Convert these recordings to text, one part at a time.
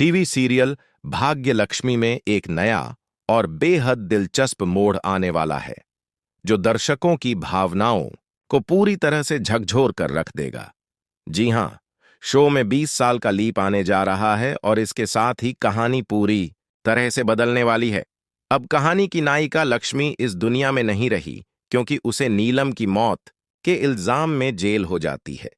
TV serial भाग्य लक्ष्मी में एक नया और बेहद दिलचस्प मोड़ आने वाला है, जो दर्शकों की भावनाओं को पूरी तरह से झकझोर कर रख देगा। जी हां, शो में 20 साल का लीप आने जा रहा है और इसके साथ ही कहानी पूरी तरह से बदलने वाली है। अब कहानी की नायिका लक्ष्मी इस दुनिया में नहीं रही, क्योंकि उसे नीलम की मौत के इल्जाम में जेल हो जाती है।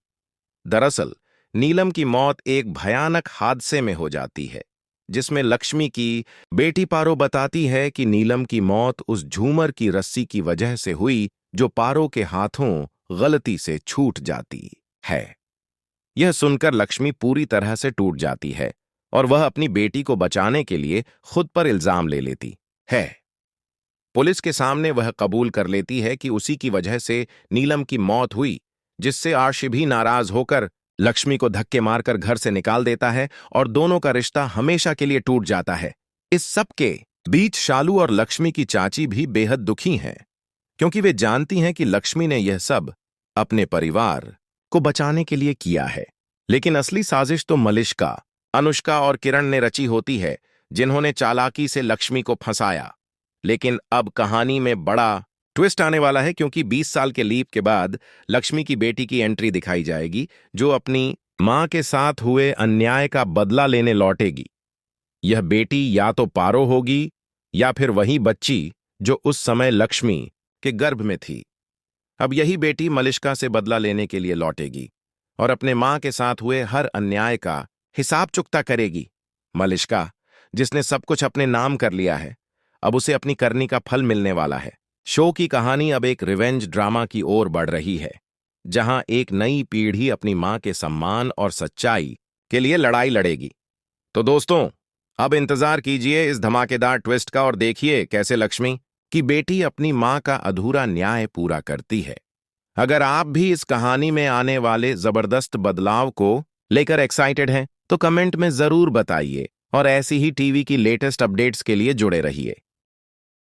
दरअसल नीलम की मौत एक भयानक हादसे में हो जाती है, जिसमें लक्ष्मी की बेटी पारो बताती है कि नीलम की मौत उस झूमर की रस्सी की वजह से हुई जो पारो के हाथों गलती से छूट जाती है। यह सुनकर लक्ष्मी पूरी तरह से टूट जाती है और वह अपनी बेटी को बचाने के लिए खुद पर इल्जाम ले लेती है। पुलिस के सामने वह कबूल कर लेती है कि उसी की वजह से नीलम की मौत हुई, जिससे आर्शी भी नाराज होकर लक्ष्मी को धक्के मारकर घर से निकाल देता है और दोनों का रिश्ता हमेशा के लिए टूट जाता है। इस सब के बीच शालू और लक्ष्मी की चाची भी बेहद दुखी हैं, क्योंकि वे जानती हैं कि लक्ष्मी ने यह सब अपने परिवार को बचाने के लिए किया है। लेकिन असली साजिश तो मलिष्का, अनुष्का और किरण ने रची होती है, जिन्होंने चालाकी से लक्ष्मी को फंसाया। लेकिन अब कहानी में बड़ा ट्विस्ट आने वाला है, क्योंकि 20 साल के लीप के बाद लक्ष्मी की बेटी की एंट्री दिखाई जाएगी, जो अपनी मां के साथ हुए अन्याय का बदला लेने लौटेगी। यह बेटी या तो पारो होगी या फिर वही बच्ची जो उस समय लक्ष्मी के गर्भ में थी। अब यही बेटी मलिष्का से बदला लेने के लिए लौटेगी और अपने मां के साथ हुए हर अन्याय का हिसाब चुकता करेगी। मलिष्का, जिसने सब कुछ अपने नाम कर लिया है, अब उसे अपनी करनी का फल मिलने वाला है। शो की कहानी अब एक रिवेंज ड्रामा की ओर बढ़ रही है, जहां एक नई पीढ़ी अपनी मां के सम्मान और सच्चाई के लिए लड़ाई लड़ेगी। तो दोस्तों, अब इंतजार कीजिए इस धमाकेदार ट्विस्ट का और देखिए कैसे लक्ष्मी की बेटी अपनी मां का अधूरा न्याय पूरा करती है। अगर आप भी इस कहानी में आने वाले जबरदस्त बदलाव को लेकर एक्साइटेड हैं, तो कमेंट में जरूर बताइए और ऐसी ही टीवी की लेटेस्ट अपडेट्स के लिए जुड़े रहिए।